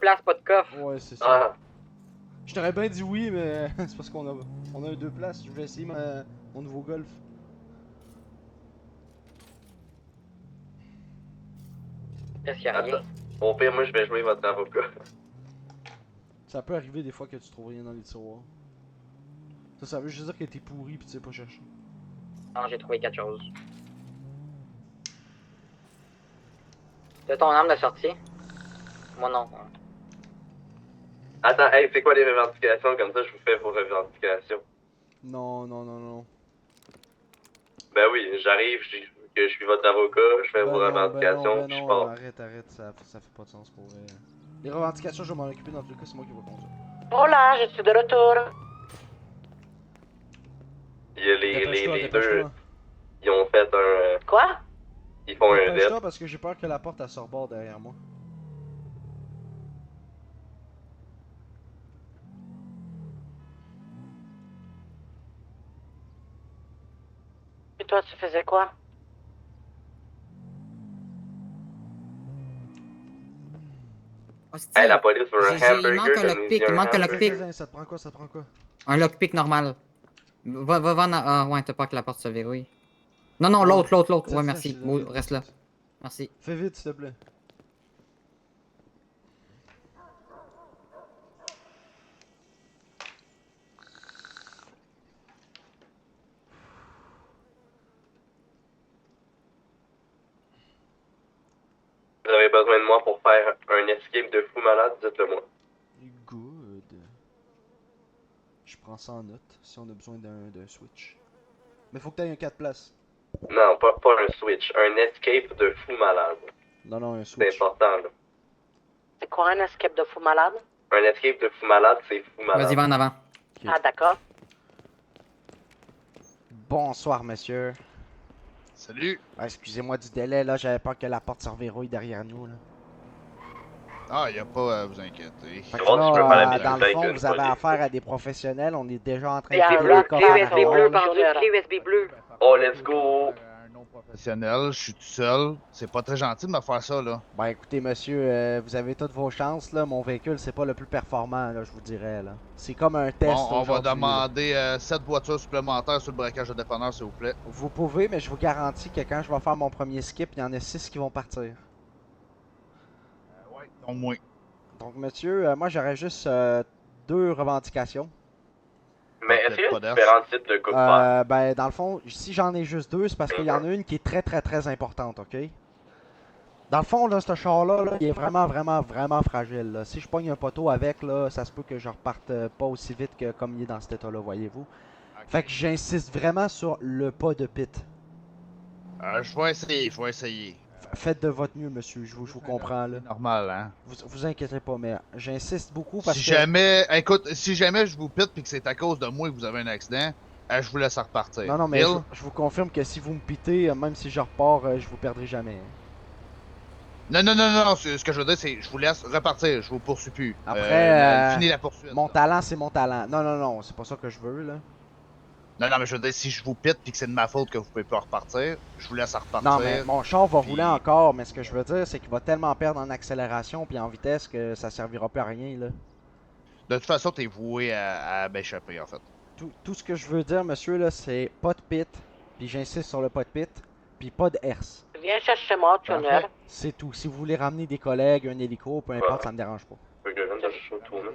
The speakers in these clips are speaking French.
places, pas de coffre. Ouais, c'est ça. Ah, Je t'aurais bien dit oui, mais c'est parce qu'on a, deux places. Je vais essayer mon nouveau golf. Qu'est-ce qu'il y a rien? attends. Au pire, moi, je vais jouer votre avocat. Ça peut arriver des fois que tu trouves rien dans les tiroirs. Ça veut juste dire que t'es pourri pis tu sais pas chercher. Non, j'ai trouvé quelque chose. C'est ton arme de sortie? Moi non. Attends, hey, c'est quoi les revendications? Comme ça, je vous fais vos revendications. Non, non, non, non. Ben oui, j'arrive, je dis que je suis votre avocat, je fais vos revendications, puis je pars. arrête, ça fait pas de sens pour vrai. Les revendications, je vais m'en occuper dans tous les cas, c'est moi qui vais conduire. Hola, je suis de retour. Il y a Dépêche-toi, les deux, dépêche-toi. ils ont fait un... Quoi? Ils font un dette. Dépêche-toi parce que j'ai peur que la porte elle se reborde derrière moi. Et toi, tu faisais quoi? Hostie. Hey, la police veut un Il hamburger, manque un donnez-lui lockpick, il un manque un hamburger. lockpick. Ça te prend quoi, ça te prend quoi? Un lockpick normal. Va vendre. Ah ouais, t'as pas que la porte se verrouille. Non, non, Ouais. l'autre. Tiens, Ouais, tiens, merci. je te donne, Reste là. Merci. Fais vite, s'il te plaît. Vous avez besoin de moi pour faire un escape de fou malade, dites-le moi. Good. Je prends ça en note si on a besoin d'un switch. Mais faut que t'aies un 4 places. Non, pas un switch, un escape de fou malade. Non, non, un C'est switch. important, là. C'est quoi un escape de fou malade? Un escape de fou malade, c'est fou malade. Vas-y, va en avant. Ok. Ah, d'accord. Bonsoir, monsieur. Salut! Ah, excusez-moi du délai, là, j'avais peur que la porte se reverrouille derrière nous, là. Ah, y a pas à vous inquiéter. Fait que Bon, tu peux faire la là, musique dans le avec fond, une vous avez police. affaire à des professionnels, on est déjà en train Il y a un de bloc, vider clé les USB coffres à bleu, ronde. partout, clé USB bleu. Oh, let's go! Un non professionnel, je suis tout seul. C'est pas très gentil de me faire ça, là. Ben écoutez, monsieur, vous avez toutes vos chances, là. Mon véhicule, c'est pas le plus performant, là, je vous dirais, là. C'est comme un test Bon, on va aujourd'hui, là. demander 7 voitures supplémentaires sur le braquage de dépanneur, s'il vous plaît. Vous pouvez, mais je vous garantis que quand je vais faire mon premier skip, il y en a 6 qui vont partir. Ouais, donc moins. Donc, monsieur, moi, j'aurais juste 2 revendications. Mais est-ce qu'il y a Pas d'air. différents types de coupe-fer? Ben, dans le fond, si j'en ai juste 2, c'est parce qu'il y en a une qui est très importante, ok? Dans le fond, là, ce char-là, là, il est vraiment fragile, là. Si je pogne un poteau avec, là, ça se peut que je reparte pas aussi vite que comme il est dans cet état-là, voyez-vous. Ok. Fait que j'insiste vraiment sur le pas de pit. Je vais essayer. Faites de votre mieux, monsieur, je vous comprends, là. C'est normal, hein. Vous inquiétez pas, mais j'insiste beaucoup parce Si que... jamais, écoute, si jamais je vous pite puis que c'est à cause de moi que vous avez un accident, je vous laisse repartir. Non, mais Bill? je vous confirme que si vous me pitez, même si je repars, je vous perdrai jamais. Hein. Non, ce que je veux dire, c'est je vous laisse repartir, je vous poursuis plus. Après, Fini la poursuite. Mon là. talent, c'est mon talent. Non, c'est pas ça que je veux, là. Non, mais je veux dire, si je vous pite puis que c'est de ma faute que vous pouvez pas repartir, je vous laisse repartir. Non, mais mon char va puis- rouler encore, mais ce que je veux dire, c'est qu'il va tellement perdre en accélération puis en vitesse que ça servira plus à rien, là. De toute façon, t'es voué à m'échapper, en fait. Tout ce que je veux dire, monsieur, là, c'est pas de pit, puis j'insiste sur le pas de pit, puis pas de herse. Viens chercher moi, tuner. Parfait. C'est tout. Si vous voulez ramener des collègues, un hélico, peu importe, ça me dérange pas. Faut que je vienne de chercher au tournant.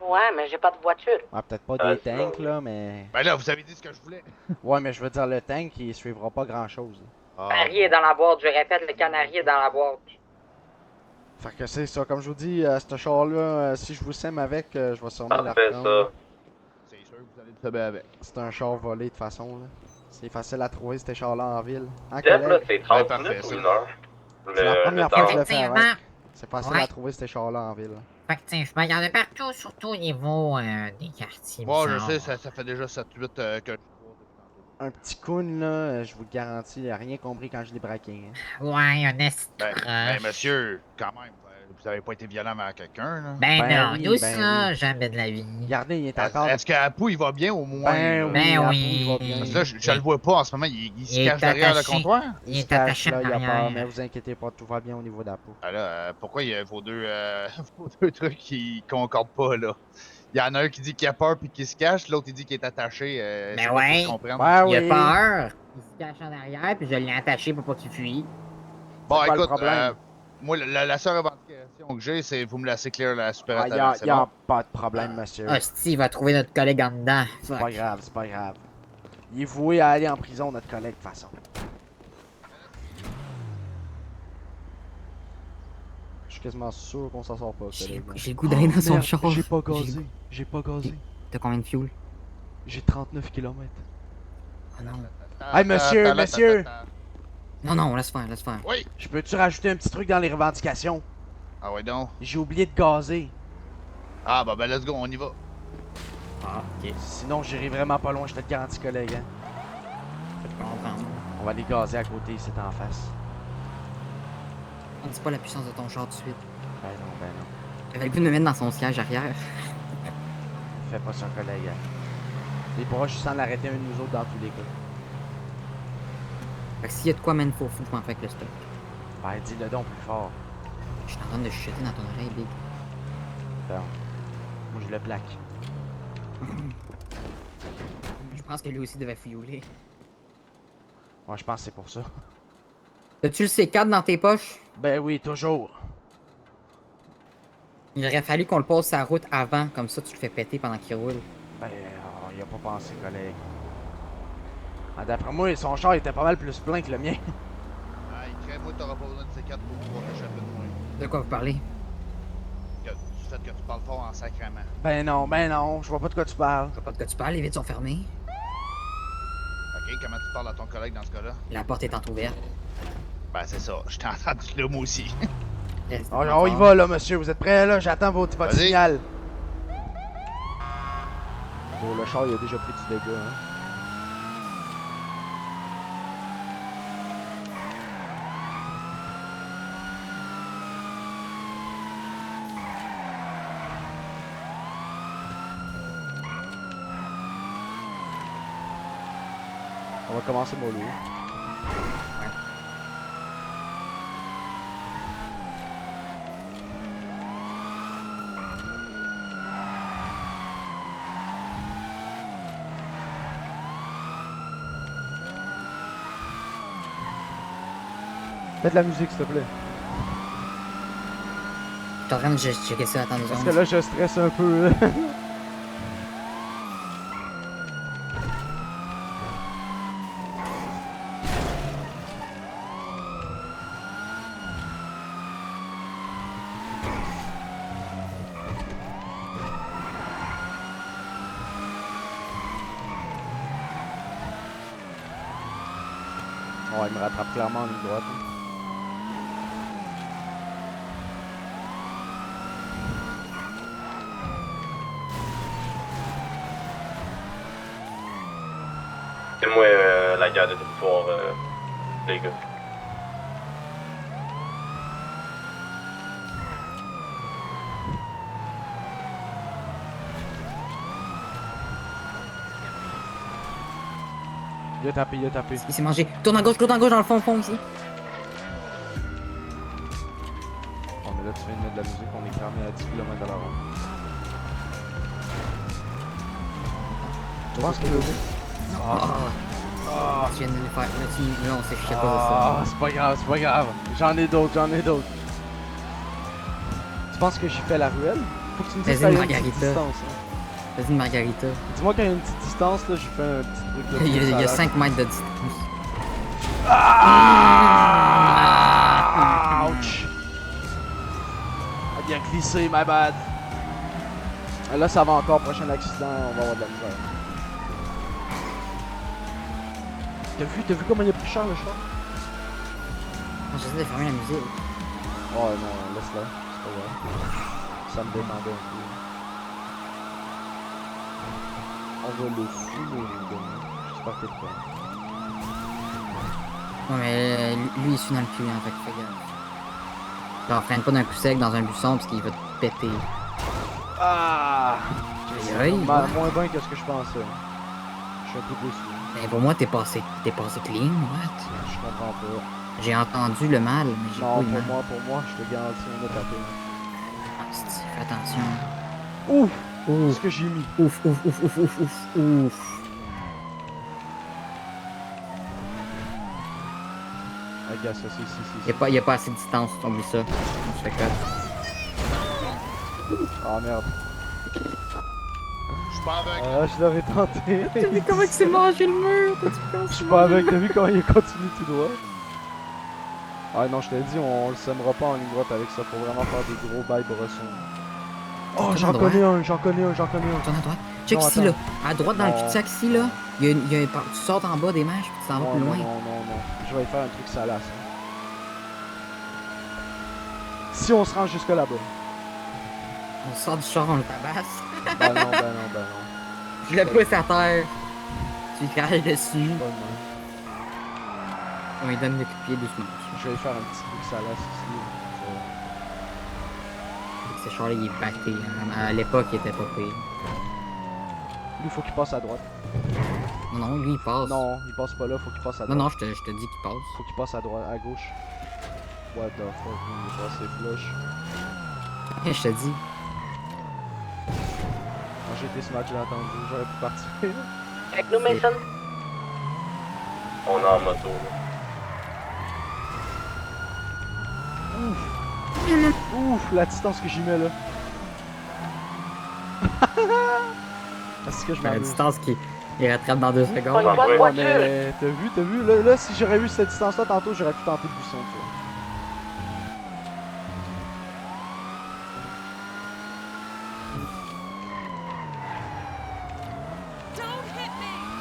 Ouais, mais j'ai pas de voiture. Ah, peut-être pas Ah, des tanks, sinon, là, mais... Ben là, vous avez dit ce que je voulais. Ouais, mais je veux dire, le tank, il suivra pas grand-chose. Ah, Canari est dans la boîte, je répète, le canari est dans la boîte. Fait que c'est ça, comme je vous dis, ce char-là, si je vous sème avec, je vais sûrement le Parfait, reprendre. ça. C'est sûr que vous allez le saber avec. C'est un char volé de toute façon, là. C'est facile à trouver, ces chars-là en ville. Hein, Jeff, là, collègue? c'est 30 parfait, minutes ou ça. 1 heure? C'est la première fois que je le fais, Effectivement. ouais. C'est facile Ouais. à trouver, ces chars-là en ville. Effectivement, il y en a partout, surtout au niveau des quartiers. Bon, je bizarres. sais, ça fait déjà 7-8 que je Un petit coon, là, je vous le garantis, il a rien compris quand je l'ai braqué. Hein. Ouais, un Ben, monsieur, quand même, Vous avez pas été violent envers quelqu'un, là? Ben, Ben non, oui, nous ben ça, oui. jamais de la vie. Regardez, il est encore. Est-ce qu'Apu, il va bien au moins? Ben là? oui, Ben Apu, oui. il va bien. Parce que là, je le vois pas en ce moment, il se Il cache est derrière le attaché. comptoir. Il se est cache attaché là, en il a peur, arrière. mais vous inquiétez pas, tout va bien au niveau d'Apu. Ah là, pourquoi il y a vos deux, vos deux trucs qui concordent pas, là? Il y en a un qui dit qu'il a peur puis qu'il se cache, l'autre il dit qu'il est attaché. Ben C'est quoi que ouais. je comprenne? Ben Il a oui. peur. Il se cache en arrière, puis je l'ai attaché pour pas qu'il fuit. Bon, C'est quoi le écoute, problème? moi, la seule revendication que j'ai, c'est vous me laissez clear la super Ah, taverne, c'est y a bon? pas de problème, monsieur. Hostie, il va trouver notre collègue en dedans. C'est Fuck. pas grave, c'est pas grave. Il est voué à aller en prison, notre collègue, de toute façon. Je suis quasiment sûr qu'on s'en sort pas, J'ai collègue. j'ai le goût d'aller dans son Merde, char. J'ai pas J'ai- gazé. J'ai pas gazé. T'as combien de fuel? J'ai 39 km. Oh non. Hey, monsieur, monsieur! Non, non, laisse faire, laisse faire. Oui! Je peux-tu rajouter un petit truc dans les revendications? Ah ouais, donc. J'ai oublié de gazer. Ah, bah, ben, let's go, on y va. Ah, ok. Sinon, j'irai vraiment pas loin, je te le garantis, collègue. Hein. Je peux comprendre. On va aller gazer à côté, c'est en face. On dit pas la puissance de ton char tout de suite. Ben non, ben non. J'avais le goût de me mettre dans son siège arrière. Fais pas ça, collègue. Hein. Les proches, sans l'arrêter un de nous autres dans tous les cas. Fait que s'il y a de quoi, man, faut fou, je m'en fais avec le stock. Ben, dis-le donc plus fort. Je suis en train de chuchoter dans ton oreille, Big. Bon. Moi, je le plaque. Je pense que lui aussi devait fueler. Moi, je pense que c'est pour ça. As-tu le C4 dans tes poches? Ben oui, toujours. Il aurait fallu qu'on le pose sa route avant, comme ça tu le fais péter pendant qu'il roule. Ben, il a pas pensé, collègue. Ah, d'après moi, son char était pas mal plus plein que le mien. Ah, crée-moi, t'auras pas besoin de C4 pour pouvoir échapper de moi. De quoi vous parlez? Du fait que tu parles fort en sacrament. Ben non, je vois pas de quoi tu parles. Je sais pas de quoi tu parles, les vitres sont fermées. Ok, comment tu parles à ton collègue dans ce cas-là? La porte est entrouverte. Ben, c'est ça, je t'ai entendu là, moi aussi. Reste On y fort. va là, monsieur, vous êtes prêts là? J'attends votre Vas-y. signal. Bon, le char, il a déjà pris du dégât, hein. On va commencer mollo. Mets de la musique, s'il te plaît. Je suis en train de checker ça, attends 2 Parce secondes. que là, je stresse un peu. Là. Ouais, il me rattrape clairement en ligne droite. C'est moi la guerre de territoire, les gars. Il a tapé, il a tapé. Il s'est mangé. Tourne à gauche dans le fond ici. Bon, mais là, tu viens de mettre de la musique, on est cramé à 10 km à l'heure. Tu penses qu'il veut dire? Tu viens de le faire. Là, on s'est fiché à cause de Ah, ça. c'est pas grave, c'est pas grave. J'en ai d'autres, j'en ai d'autres. Tu penses que j'ai fait la ruelle? Faut que tu me dises Vas-y, quand il y a une petite Margarita. distance. Hein. Vas-y, une margarita. Dis-moi quand il y a une petite distance, là, j'ai fait un petit truc. Là, Il y a ça 5 mètres de distance. Ah! Ouch! A bien glissé, my bad. Là, ça va encore, prochain accident, on va avoir de la misère. T'as vu comment il a pris cher le char? J'essaie de fermer la musique. Oh non, laisse-la, c'est pas grave. Ça me demandait un peu. On va le fumer, demain. J'espère que t'es prêt. Ouais, mais lui, il suit dans le cul, hein, fait que fais gaffe. Genre, freine pas d'un coup sec dans un buisson parce qu'il va te péter. Ah! Aïe, aïe, ouais. Moins bien que ce que je pensais. Je suis un peu déçu. Mais pour moi, t'es passé clean, what? Je comprends pas. J'ai entendu le mal, mais j'ai Non, pas eu mal. pour moi, je te garantis, on a tapé. Ah, c'est-tu, fais attention. Ouf! C'est Ouf, ce que j'ai mis. ouf, ouf, ouf, ouf, ouf, ouf, ouf. Regarde ça, c'est Y a pas assez de distance, oublie ça. On se fait cut. Ah merde. Je suis pas avec. Je l'avais tenté. T'as vu comment il s'est mangé le mur? Je suis pas avec, t'as vu quand il continue tout droit? Ah non, je t'ai dit, on le sèmera pas en ligne droite avec ça. Faut vraiment faire des gros bails brossons. Oh, Tourne j'en à droite. connais un, j'en connais un. Tourne à droite. Check Non, ici, attends. là. À droite, dans le Non. cul-de-sac ici, là. Tu sautes en bas des manches puis tu t'en vas Ouais, plus loin. non. Je vais faire un truc salace. Hein. Si on se rend jusque là-bas. On sort du char, on le tabasse. Ben non. Je le pousse à terre. Tu craches dessus. Pas de même. On lui donne le coup de pied doucement. Je vais faire un petit truc salace ici. Ce char-là, il est batté. À l'époque, il était pas pire. Lui, faut qu'il passe à droite. Non, lui, il passe. Non, il passe pas là, faut qu'il passe à droite. Non, je te dis qu'il passe. Faut qu'il passe à droite, à gauche. What the fuck, il est passé flush. Je te dis. Quand j'ai été ce match, j'ai attendu, j'aurais pu partir. Avec nous, Mason. On est en moto. Là. Ouf, la distance que j'y mets là. Est-ce que je La m'amuse? distance qui il rattrape dans 2 secondes. Pas une bonne Ouais, voiture. mais t'as vu, là, si j'aurais eu cette distance-là tantôt, j'aurais pu tenter le buisson, tu vois.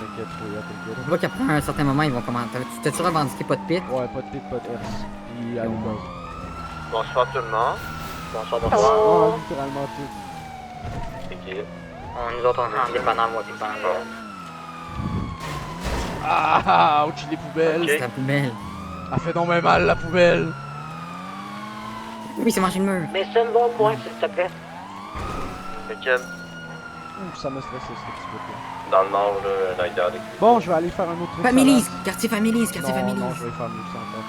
T'inquiète, Tu t'inquiète. vois qu'après un certain moment, ils vont commencer. T'as-tu revendiqué pas de pit? Ouais, pas de pit, pas de herse. Puis à l'occasion. Bonsoir tout le monde. Bonsoir, Ah, bonsoir. littéralement tout. C'est qui? Nous autres, on est en dépendant, moi, puis pendant. Ah, ouch, les poubelles. C'est la poubelle. Elle fait donc même mal, la poubelle. Oui, c'est mangé le mur. Mason, va au point, s'il te plaît. Lequel? Ouf, ça m'a stressé, ce petit peu-là. Dans le nord, là, dans les gars. Bon, je vais aller faire un autre truc. Families! salade. Quartier Families! Quartier Non, Families! non, je vais faire mieux que ça encore.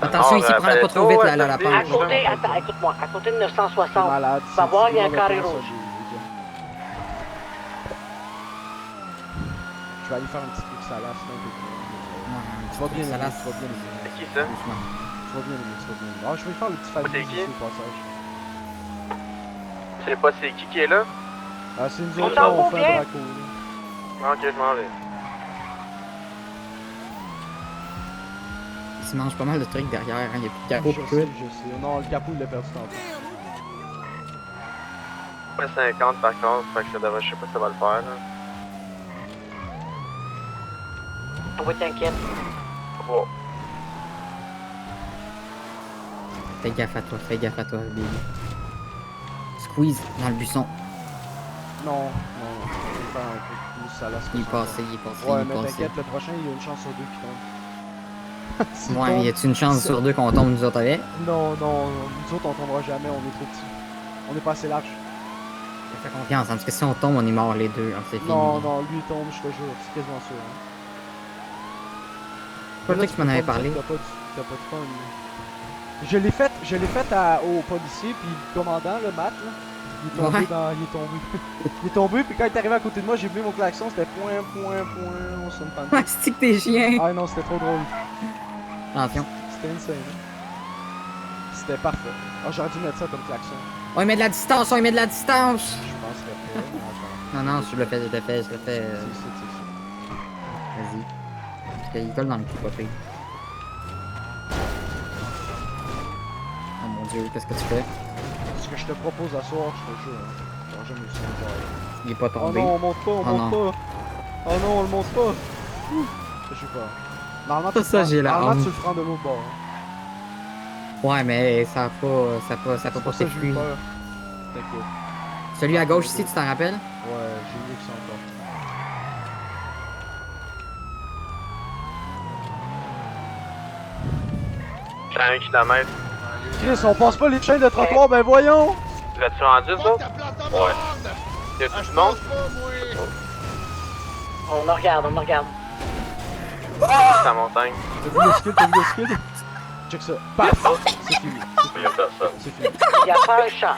Attention, ici, prends pas trop vite la À pente. côté, attends, écoute-moi, à côté de Je suis 960. malade. Tu vas voir, il y a un c'est carré exactement rouge. ça, Je vais aller faire un petit truc salace, là, un peu plus. Tu vas bien aimer, tu vas bien aimer. C'est qui ça? Doucement. Tu vas bien aimer, tu vas bien aimer. Ah, je vais faire le petit c'est famille qui? ici au passage. Je sais pas c'est qui est là? Ah, c'est nous On autres, s'en là, on va fait un bien? braco, là. Ok, je m'en vais. Il se mange pas mal de trucs derrière, hein. Il y a plus de capot Je pis sais, tout. je sais. Non, le capot, il l'a perdu tantôt. Ouais, 50 par contre, fait que ça devrait, je sais pas si ça va le faire là. Oui, t'inquiète. Bon. Fais gaffe à toi, baby. Squeeze dans le buisson. Non, je vais faire un peu plus salace. que Il est ça. passé. Ouais, mais t'inquiète, le prochain, il y a une chance sur deux qui tombe. S'il Ouais, tombe- mais y a-tu une chance ça- sur 2 qu'on tombe nous autres avec? Non, nous autres, on tombera jamais, on est trop petits. On est pas assez large. Fais confiance, hein, parce que si on tombe, on est mort les deux. Hein, c'est fini. Non, lui il tombe, je te jure, c'est quasiment sûr. Hein. Pas Là, toi qui m'en avais parlé. T'as pas de fun. Là. Je l'ai fait au policier, puis le commandant, le Matt, là, il est tombé Ouais. il est tombé. Il est tombé, puis quand il est arrivé à côté de moi, j'ai mis mon klaxon, c'était point, on se me Ouais, stick tes chiens! Ah non, c'était trop drôle. Attention. C'était insane. Hein. C'était parfait. Ah, j'aurais dû mettre ça comme klaxon. On y met de la distance, Je penserais pas. mais attends. Non, je le fais. C'est. Vas-y. Parce qu'il colle dans le cul, pas pire. Oh mon dieu, qu'est-ce que tu fais? Ce que je te propose à soir, je te jure. Hein. J'aurais jamais eu ça encore. Il est pas Oh tombé. non, on monte pas, on Oh monte pas. Oh non, on le monte pas. Ouh. Je sais pas. Normalement, tu Ça, le prends- j'ai la normalement, honte. tu le prends de l'autre bord. Hein. Ouais, mais ça a pas C'est pour ça porté que j'ai eu fruit. peur. T'inquiète. Celui à gauche ici, tu t'en rappelles? Ouais, j'ai mieux que ça encore. J'ai 1 kilomètre. Chris, on passe pas les chaînes de trottoir, ben voyons! Tu l'as-tu rendu, ça? Fuck ta plante de merde! Y a Ah, tout je le monde? pense pas, moi! On me regarde, on me regarde. C'est la montagne. T'as vu le skill, t'as vu le skill? Check ça. Paf! C'est fini. Il y a personne. C'est fini. Il y a pas un champ.